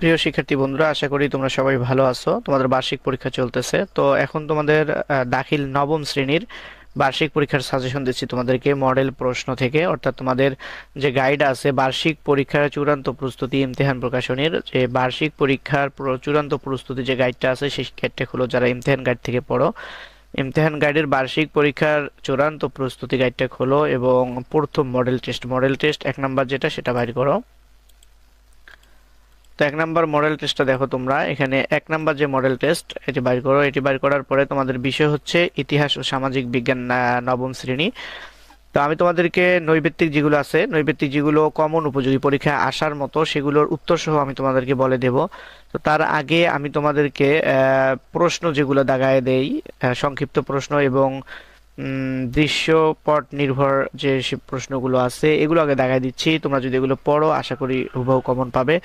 প্রিয় শিক্ষার্থী বন্ধুরা, আশা করি তোমরা সবাই ভালো আছো। তোমাদের বার্ষিক পরীক্ষা চলতেছে, তো এখন তোমাদের দাখিল নবম শ্রেণীর বার্ষিক পরীক্ষার সাজেশন দিচ্ছি তোমাদেরকে মডেল প্রশ্ন থেকে। অর্থাৎ তোমাদের যে গাইড আছে বার্ষিক পরীক্ষার চূড়ান্ত প্রস্তুতি ইমতিহান প্রকাশনীর, যে বার্ষিক পরীক্ষার চূড়ান্ত প্রস্তুতি যে গাইডটা আছে সেই গাইডটা হলো, যারা ইমতিহান গাইড থেকে পড়ো, ইমতিহান গাইডের বার্ষিক পরীক্ষার চূড়ান্ত প্রস্তুতি গাইডটা খোলো এবং প্রথম মডেল টেস্ট 1 নাম্বার যেটা সেটা বাইর করো। তো 1 নাম্বার মডেল টেস্টটা দেখো তোমরা এখানে। 1 নাম্বার যে মডেল টেস্ট এটি বাইর করো। এটি বাইর করার পরে তোমাদের বিষয় হচ্ছে ইতিহাস ও সামাজিক বিজ্ঞান, নবম শ্রেণী। তো আমি তোমাদেরকে নৈবেত্তিক যেগুলো আছে, নৈবেত্তিক যেগুলো কমন উপযোগী পরীক্ষায় আসার মতো, সেগুলোর উত্তর সহ আমি তোমাদেরকে বলে দেব। তো তার আগে আমি তোমাদেরকে প্রশ্ন যেগুলো দাগায় দেই, সংক্ষিপ্ত প্রশ্ন এবং দৃশ্যপট নির্ভর যে সব প্রশ্নগুলো আছে এগুলো আগে দেখাই দিচ্ছি। তোমরা যদি এগুলো পড়ো আশা করি হুবহু কমন পাবে।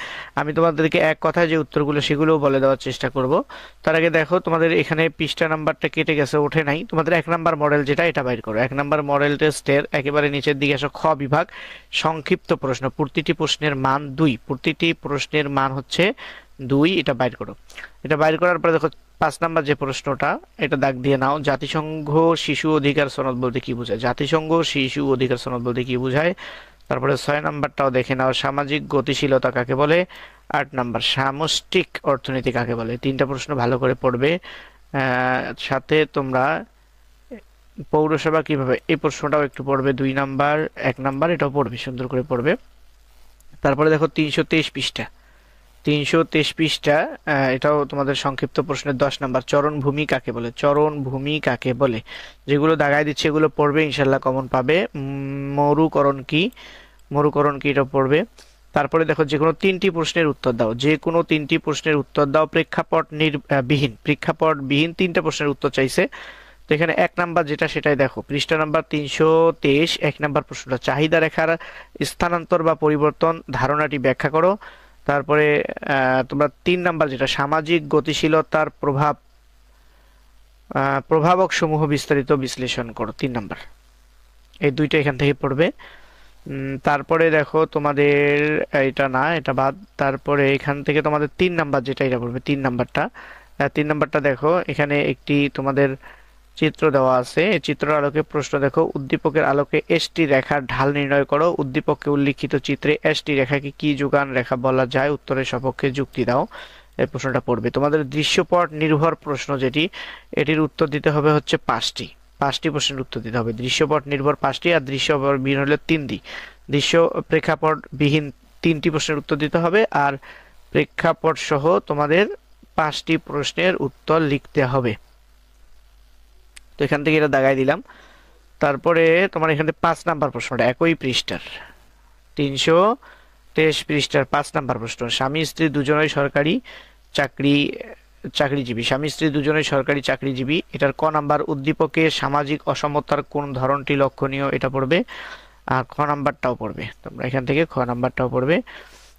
আমি তোমাদেরকে এক কথায় যে উত্তরগুলো সেগুলোও বলে দেওয়ার চেষ্টা করব। তার আগে দেখো তোমাদের এখানে পৃষ্ঠা নাম্বারটা কেটে গেছে, ওঠে নাই। তোমাদের 1 নাম্বার মডেল যেটা এটা বাইর করো। 1 নাম্বার মডেল টেস্টের একেবারে নিচের দিকে আসো, খ বিভাগ সংক্ষিপ্ত প্রশ্ন। প্রতিটি প্রশ্নের মান 2, প্রতিটি প্রশ্নের মান হচ্ছে 2। এটা বাইর করো। এটা বাইর করার পরে দেখো 5 নাম্বার যে প্রশ্নটা, এটা দাগ দিয়ে নাও। জাতিসংঘ শিশু অধিকার সনদ বলতে কি বোঝায়? জাতিসংঘ শিশু অধিকার সনদ বলতে কি বোঝায়? তারপরে 6 নাম্বারটাও দেখে নাও, সামাজিক গতিশীলতা কাকে বলে? 8 নাম্বার সামষ্টিক অর্থনীতি কাকে বলে? 3টা প্রশ্ন ভালো করে পড়বে। সাথে তোমরা পৌরসভা কিভাবে, এই প্রশ্নটাও একটু পড়বে। 2 নাম্বার, 1 নাম্বার এটাও পড়বে, সুন্দর করে পড়বে। তারপরে দেখো 323 পৃষ্ঠা, 323 পৃষ্ঠা, এটাও তোমাদের সংক্ষিপ্ত প্রশ্নের 10 নাম্বার, চরণভূমি কাকে বলে? চরণভূমি কাকে বলে? যেগুলো দাগায় দিচ্ছে এগুলো পড়বে, ইনশাল্লাহ কমন পাবে। মরুকরণ কি? মরুকরণ কি এটা পড়বে। তারপরে দেখো যে কোনো 3টি প্রশ্নের উত্তর দাও, যে কোনো 3টি প্রশ্নের উত্তর দাও। প্রেক্ষাপট বিহীন 3টা প্রশ্নের উত্তর চাইছে। তো এখানে 1 নাম্বার যেটা সেটাই দেখো, পৃষ্ঠা নাম্বার 323, 1 নাম্বার প্রশ্নটা, চাহিদা রেখার স্থানান্তর বা পরিবর্তন ধারণাটি ব্যাখ্যা করো। তারপরে তোমরা 3 নাম্বার যেটা, সামাজিক গতিশীলতার প্রভাবক সমূহ বিস্তারিত বিশ্লেষণ করো। 3 নাম্বার, এই দুইটা এখান থেকে পড়বে। তারপরে দেখো তোমাদের এটা না, এটা বাদ। তারপরে এখান থেকে তোমাদের 3 নাম্বার যেটা এটা পড়বে। 3 নাম্বারটা দেখো, এখানে একটি তোমাদের চিত্র দেওয়া আছে। এই চিত্রের আলোকে প্রশ্ন দেখো, উদ্দীপকের আলোকে এসটি রেখার ঢাল নির্ণয় করো। উদ্দীপকে উল্লিখিত চিত্রে এসটি রেখাকে কি যোগান রেখা বলা যায়? উত্তরের সপক্ষে যুক্তি দাও। এই প্রশ্নটা পড়বে। তোমাদের দৃশ্যপট নির্ভর প্রশ্ন যেটি, এটির উত্তর দিতে হবে হচ্ছে 5টি প্রশ্নের উত্তর দিতে হবে। দৃশ্যপট নির্ভর 5টি, আর দৃশ্যপট বিহীন হলে 3টি। প্রেক্ষাপট বিহীন 3টি প্রশ্নের উত্তর দিতে হবে, আর প্রেক্ষাপট সহ তোমাদের 5টি প্রশ্নের উত্তর লিখতে হবে। তো এখান থেকে এটা দাগাই দিলাম। তারপরে তোমার এখানে 5 নাম্বার প্রশ্নটা একই পৃষ্ঠার, 323 পৃষ্ঠার 5 নাম্বার প্রশ্ন, স্বামী স্ত্রী দুজনেই সরকারি চাকরিজীবী। স্বামী স্ত্রী দুজনেই সরকারি চাকরিজীবী। এটার ক নাম্বার, উদ্দীপকে সামাজিক অসমতার কোন ধরনটি লক্ষণীয়? এটা পড়বে। আর খ নাম্বারটাও পড়বে, তোমরা এখান থেকে খ নাম্বারটাও পড়বে।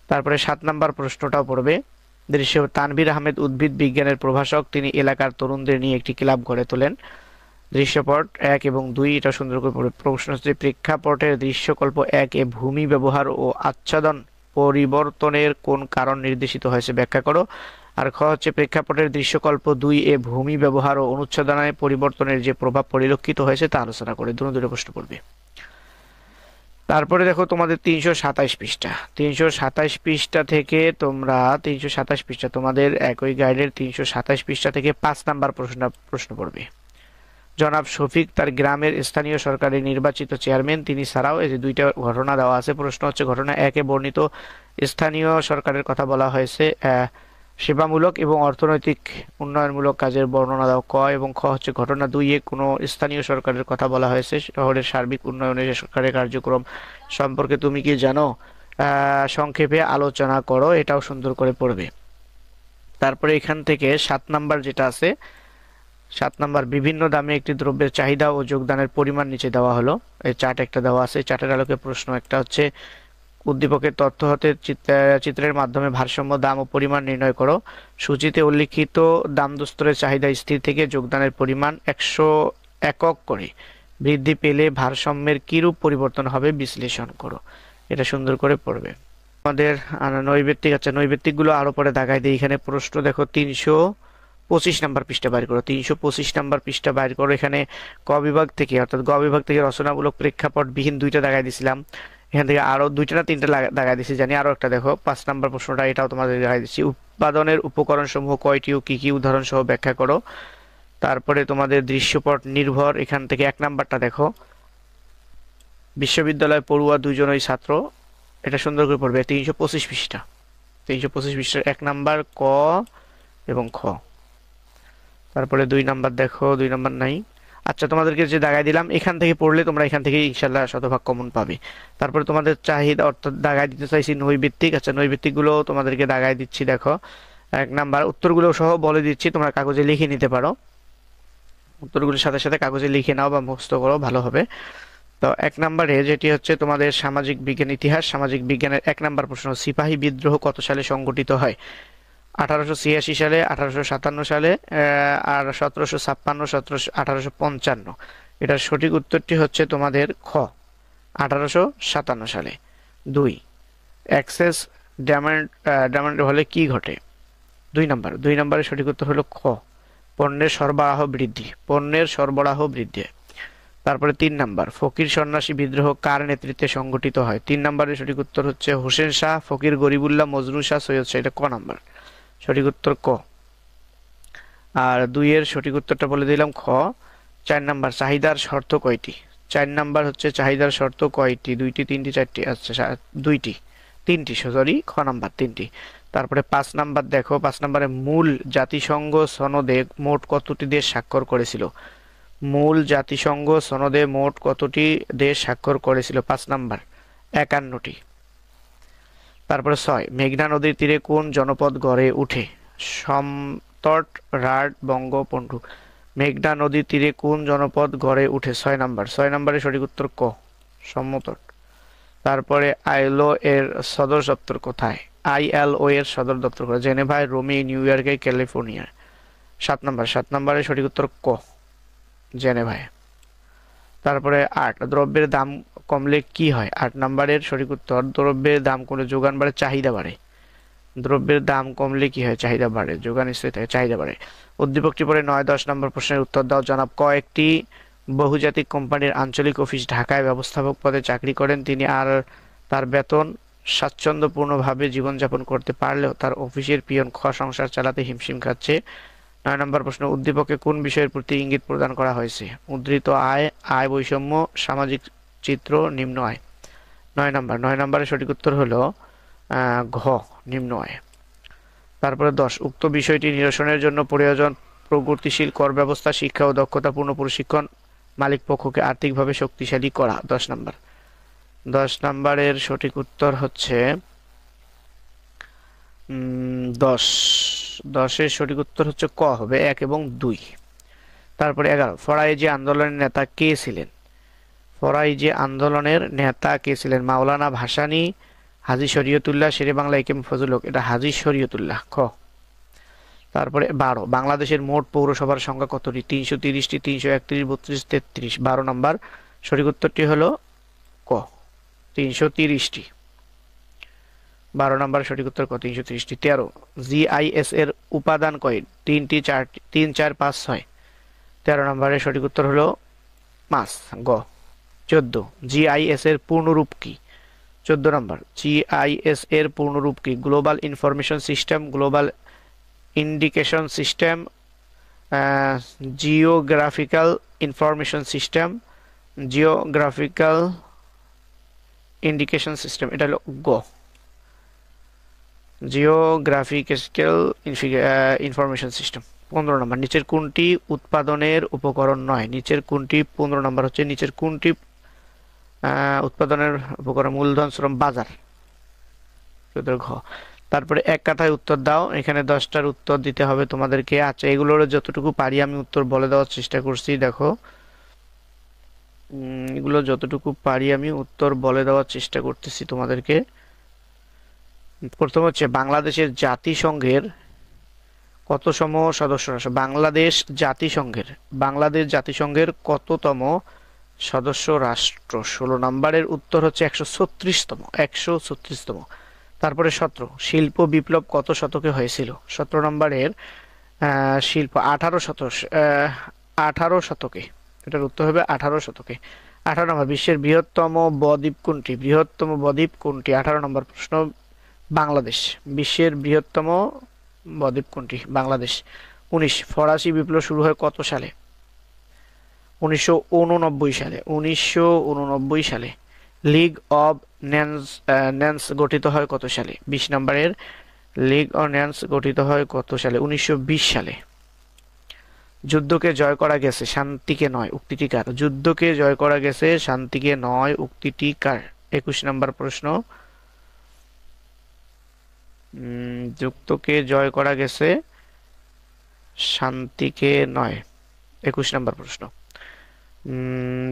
তারপরে 7 নাম্বার প্রশ্নটাও পড়বে। তানভীর আহমেদ উদ্ভিদ বিজ্ঞানের প্রভাষক, তিনি এলাকার তরুণদের নিয়ে একটি ক্লাব গড়ে তোলেন। দৃশ্যপট 1 এবং 2 এটা সুন্দর করে পড়বে। প্রশ্ন হচ্ছে, প্রেক্ষাপটের দৃশ্যকল্প 1 এ ভূমি ব্যবহার ও আচ্ছাদন পরিবর্তনের কোন কারণ নির্দেশিত হয়েছে? ব্যাখ্যা করো। আর খ হচ্ছে, প্রেক্ষাপটের দৃশ্যকল্প 2 এ ভূমি ব্যবহার ও অনুচ্ছাদনায় পরিবর্তনের যে প্রভাব পরিলক্ষিত হয়েছে তা আলোচনা করে। দুটো প্রশ্ন পড়বে। তারপরে দেখো তোমাদের 327 পৃষ্ঠা, 327 পৃষ্ঠা থেকে তোমরা 327 পৃষ্ঠা তোমাদের একই গাইডের 327 পৃষ্ঠা থেকে 5 নাম্বার প্রশ্ন পড়বে। জনাব শফিক তার গ্রামের স্থানীয় সরকারের নির্বাচিত চেয়ারম্যান, তিনি ছাড়াও এই যে 2টা ঘটনা দেওয়া আছে। প্রশ্ন হচ্ছে, ঘটনা 1 এ বর্ণিত স্থানীয় সরকারের কথা বলা হয়েছে, সেবামূলক এবং অর্থনৈতিক উন্নয়নমূলক কাজের বর্ণনা দাও। ক এবং খ হচ্ছে, ঘটনা 2 এ কোনো স্থানীয় সরকারের কথা বলা হয়েছে, শহরের সার্বিক উন্নয়নে সরকারের কার্যক্রম সম্পর্কে তুমি কি জানো? সংক্ষেপে আলোচনা করো। এটাও সুন্দর করে পড়বে। তারপরে এখান থেকে 7 নাম্বার যেটা আছে, 7 নাম্বার, বিভিন্ন দামে একটি দ্রব্যের চাহিদা ও যোগদানের পরিমাণ নিচে দেওয়া হলো। এই চার্ট একটা দেওয়া আছে। চার্টের আলোকে প্রশ্ন একটা হচ্ছে, উদ্দীপকের তথ্য হতে চিত্রের মাধ্যমে ভারসাম্য দাম ও পরিমাণ নির্ণয় করো। সূচিতে উল্লিখিত দামদস্তরের চাহিদা স্থির থেকে যোগদানের পরিমাণ 100 একক করে বৃদ্ধি পেলে ভারসাম্যের কিরূপ পরিবর্তন হবে বিশ্লেষণ করো। এটা সুন্দর করে পড়বে। আমাদের নৈবেত্তিক, আচ্ছা নৈবেত্তিকগুলো আরো পরে দাগাই দিই। এখানে প্রশ্ন দেখো 325 নাম্বার পৃষ্ঠা বাইর করো, 325 নাম্বার পৃষ্ঠা বাইর করো। এখানে ক বিভাগ থেকে অর্থাৎ গ বিভাগ থেকে রচনামূলক প্রেক্ষাপট বিহীন দুইটা দাগাই দিছিলাম, এখান থেকে আরো দুইটা না তিনটা দাগাই দিছি জানি। আরো একটা দেখো 5 নাম্বার প্রশ্নটা, এটাও তোমাদের দাগাই দিচ্ছি। উৎপাদনের উপকরণ সমূহ কয়টি ও কি কি উদাহরণ সহ ব্যাখ্যা করো। তারপরে তোমাদের দৃশ্যপট নির্ভর, এখান থেকে 1 নাম্বারটা দেখো, বিশ্ববিদ্যালয় পড়ুয়া দুজনই ছাত্র, এটা সুন্দর করে পড়বে। 325 পৃষ্ঠা, 325 পৃষ্ঠার 1 নাম্বার ক এবং খ। তারপরে 2 নাম্বার দেখো, 2 নাম্বার নাই। আচ্ছা তোমাদেরকে যে দাগাই দিলাম এখান থেকে পড়লে তোমরা এখান থেকে ইনশাল্লাহ শতভাগ কমন পাবে। তারপরে তোমাদের চাহিদা অর্থাৎ দাগাই দিতে চাইছি নৈবেত্তিক, আচ্ছা নৈবেত্তিক গুলো তোমাদেরকে দাগাই দিচ্ছি দেখো। 1 নাম্বার উত্তরগুলো সহ বলে দিচ্ছি, তোমরা কাগজে লিখে নিতে পারো, উত্তরগুলোর সাথে সাথে কাগজে লিখে নাও বা মুখস্থ করো, ভালো হবে। তো 1 নম্বরে যেটি হচ্ছে তোমাদের সামাজিক বিজ্ঞান ইতিহাস, সামাজিক বিজ্ঞানের 1 নম্বর প্রশ্ন, সিপাহী বিদ্রোহ কত সালে সংগঠিত হয়। 1886 সালে, 1857 সালে, আর 1756, 1855। এটার সঠিক উত্তরটি হচ্ছে তোমাদের খ, 1857 সালে। 2, অ্যাক্সেস ডায়মন্ড হলে কি ঘটে। 2 নম্বরের সঠিক উত্তর হলো খ, পণ্যের সরবরাহ বৃদ্ধি, পণ্যের সরবরাহ বৃদ্ধি। তারপরে 3 নাম্বার, ফকির সন্ন্যাসী বিদ্রোহ কার নেতৃত্বে সংগঠিত হয়। 3 নম্বরের সঠিক উত্তর হচ্ছে হোসেন শাহ, ফকির গরিবুল্লাহ, মজনু শাহ, সৈয়দ শাহ, এটা ক নাম্বার, সঠিক উত্তর ক। আর 2 এর সঠিক উত্তরটা বলে দিলাম খ। 4 নাম্বার, চাহিদার শর্ত কয়টি। 4 নাম্বার হচ্ছে চাহিদার শর্ত কয়টি, 2টি, 3টি, 4টি, আচ্ছা 2টি, 3টি, সরি খ নাম্বার 3টি। তারপরে 5 নাম্বার দেখো, 5 নম্বরে মূল জাতিসংঘ সনদে মোট কতটি দেশ স্বাক্ষর করেছিল। মূল জাতিসংঘ সনদে মোট কতটি দেশ স্বাক্ষর করেছিল। 5 নাম্বার 51টি। তারপরে 6, মেঘনা নদীর তীরে কোন জনপদ গড়ে উঠে। সমতট, রাঢ়, বঙ্গ, পণ্ঢু। মেঘনা নদীর তীরে কোন জনপদ গড়ে উঠে। 6 নাম্বার, 6 নম্বরের সঠিক উত্তর ক, সমতট। তারপরে আইএলও এর সদর দপ্তর কোথায়। আইএলও এর সদর দপ্তর কোথায়। জেনেভায়, রোমে, নিউ ইয়র্কে, ক্যালিফোর্নিয়া। 7 নাম্বার, 7 নম্বরের সঠিক উত্তর ক, জেনেভায়। তারপরে 8, দ্রব্যের দাম কমলে কি হয়। 8 নম্বরের সঠিক উত্তর, দ্রব্যের দাম কমলে যোগান বাড়ে, চাহিদা বাড়ে। দ্রব্যের দাম কমলে কি হয়, চাহিদা বাড়ে, যোগান স্থির থাকে, চাহিদা বাড়ে। উদ্দীপকটি পরে 9, 10 নম্বর প্রশ্নের উত্তর দাও। জনাব ক একটি বহুজাতিক কোম্পানির আঞ্চলিক অফিস ঢাকায় ব্যবস্থাপক পদে চাকরি করেন। তিনি আর তার বেতন স্বাচ্ছন্দ্যপূর্ণভাবে জীবনযাপন করতে পারলেও তার অফিসের পিয়ন খ সংসার চালাতে হিমশিম খাচ্ছে। 9 নম্বর প্রশ্ন, উদ্দীপকে কোন বিষয়ের প্রতি ইঙ্গিত প্রদান করা হয়েছে। উদ্ধৃত আয়, আয় বৈষম্য, সামাজিক চিত্র, নিম্ন আয়। 9 নম্বরের সঠিক উত্তর হলো ঘ, নিম্ন আয়। তারপরে 10, উক্ত বিষয়টি নিরসনের জন্য প্রয়োজন প্রগতিশীল কর ব্যবস্থা, শিক্ষা ও দক্ষতাপূর্ণ প্রশিক্ষণ, মালিক পক্ষকে আর্থিকভাবে শক্তিশালী করা। 10 নম্বর, 10 নম্বরের সঠিক উত্তর হচ্ছে 10 সঠিক উত্তর হচ্ছে ক হবে, 1 এবং 2। তারপরে 11, ফরাইজি আন্দোলনের নেতা কে ছিলেন। ফরাইজি আন্দোলনের নেতা কে ছিলেন। মাওলানা ভাসানী, হাজী শরীয়তুল্লাহ, শেরে বাংলা এ কে এম ফজলুল হক, এটা হাজী শরীয়তুল্লাহ খ। তারপরে 12, বাংলাদেশের মোট পৌরসভার সংখ্যা কতটি। 330টি, 331, 32, 33। 12 নম্বর সঠিক উত্তরটি হলো ক, 330টি। 12 নম্বর সঠিক উত্তর ক, 330টি। 13, জিআইএস এর উপাদান কয়। 3টি, 4টি, 3, 4, 5, 6। 13 নম্বরের সঠিক উত্তর হলো 5 গ। 14, জিআইএস এর পূর্ণরূপ কি। 14 নম্বর, জিআইএস এর পূর্ণরূপ কি। Global information system, global indication system, geographical information system, geographical indication system, এটা হলো গ, জিওগ্রাফিক্যাল ইনফরমেশন সিস্টেম। 15 নম্বর, নিচের কোনটি উৎপাদনের উপকরণ নয়। নিচের কোনটি, 15 নম্বর হচ্ছে নিচের কোনটি উৎপাদনের উপকরণ। মূলধন, শ্রম, বাজার, ঘ। তারপরে এক কথায় উত্তর দাও। এখানে 10টার উত্তর দিতে হবে তোমাদেরকে। আচ্ছা, এগুলোর যতটুকু পারি আমি উত্তর বলে দেওয়ার চেষ্টা করছি। দেখো, এগুলো যতটুকু পারি আমি উত্তর বলে দেওয়ার চেষ্টা করতেছি তোমাদেরকে। প্রথম হচ্ছে, বাংলাদেশের জাতিসংঘের কততম সদস্য রাষ্ট্র। বাংলাদেশ জাতিসংঘের কততম সদস্য রাষ্ট্র। 16 নম্বরের উত্তর হচ্ছে 136তম, 136তম। তারপরে 17 শিল্প বিপ্লব কত শতকে হয়েছিল? 17 নম্বরের শিল্প 18 শতকে, এটার উত্তর হবে 18 শতকে। 18 নম্বর বিশ্বের বৃহত্তম বদ্বীপ কোনটি? বৃহত্তম বদ্বীপ কোনটি? 18 নম্বর প্রশ্ন। বাংলাদেশ। বিশ্বের বৃহত্তম বদ্বীপ কোনটি? বাংলাদেশ। 19 ফরাসি বিপ্লব শুরু হয় কত সালে? 1989 সালে। 1989 সালে। লিগ অব নেশনস গঠিত হয় কত সালে? 20 নম্বরের লিগ অব নেশনস গঠিত হয় কত সালে? 1920 সালে। যুদ্ধকে জয় করা গেছে শান্তিকে নয় উক্তিটি কার? যুদ্ধকে জয় করা গেছে শান্তিকে নয় উক্তিটি কার? 21 নম্বর প্রশ্ন। যুদ্ধকে জয় করা গেছে শান্তিকে নয়, 21 নম্বর প্রশ্ন।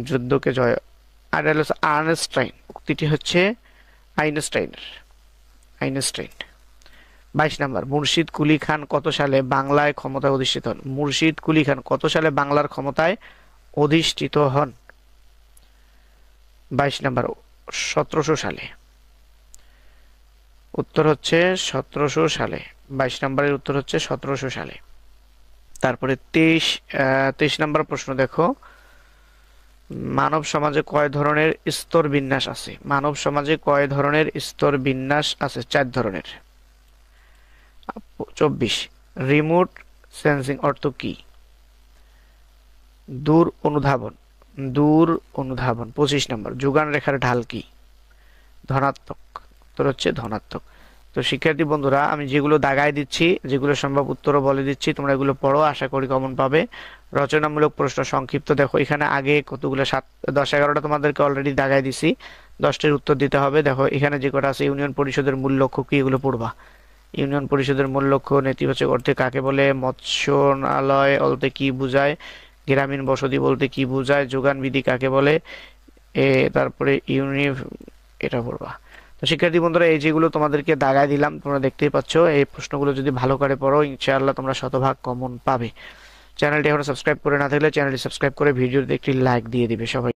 যুদ্ধকে জয় আর্নস্টাইন, উক্তিটি হচ্ছে আইনস্টাইনের। 22 নম্বর মুর্শিদ কুলি খান কত সালে বাংলায় ক্ষমতায় অধিষ্ঠিত হন? মুর্শিদ কুলি খান কত সালে বাংলার ক্ষমতায় অধিষ্ঠিত হন? 22 নম্বর 1700 সালে। উত্তর হচ্ছে 1700 সালে। 22 নম্বরের উত্তর হচ্ছে 1700 সালে। তারপরে 23 নম্বর প্রশ্ন দেখো, মানব সমাজে কয় ধরনের স্তর বিন্যাস আছে? মানব সমাজে কয় ধরনের স্তর বিন্যাস আছে? 4 ধরনের। 24 রিমোট সেন্সিং অর্থ কি? দূর অনুধাবন। 25 নম্বর যোগান রেখার ঢাল কি? ধনাত্মক। উত্তর হচ্ছে ধনাত্মক। তো শিক্ষার্থী বন্ধুরা, আমি যেগুলো দাগায় দিচ্ছি, যেগুলো সম্ভব উত্তরও বলে দিচ্ছি, তোমরা এগুলো পড়ো, আশা করি কমন পাবে। রচনামূলক প্রশ্ন সংক্ষিপ্ত দেখো, এখানে আগে কতগুলো 10-11টা তোমাদেরকে অলরেডি দাগায় দিছি, 10টার উত্তর দিতে হবে। দেখো এখানে যে কটা আছে, ইউনিয়ন পরিষদের মূল লক্ষ্য কি, এগুলো পড়বা। ইউনিয়ন পরিষদের মূল লক্ষ্য, নেতিবাচক অর্থে কাকে বলে, মৎস্যনালয় বলতে কি বোঝায়, গ্রামীণ বসতি বলতে কি বোঝায়, যোগান বিধি কাকে বলে, তারপরে এটা পড়বা। তো শিক্ষার্থী বন্ধুরা, এই যেগুলো তোমাদেরকে দাগায় দিলাম তোমরা দেখতেই পাচ্ছ, এই প্রশ্নগুলো যদি ভালো করে পড়ো ইনশাআল্লাহ তোমরা শতভাগ কমন পাবে। চ্যানেলটি এখনো সাবস্ক্রাইব করে না থাকলে চ্যানেলটি সাবস্ক্রাইব করে ভিডিওতে একটি লাইক দিয়ে দিবে সবাই।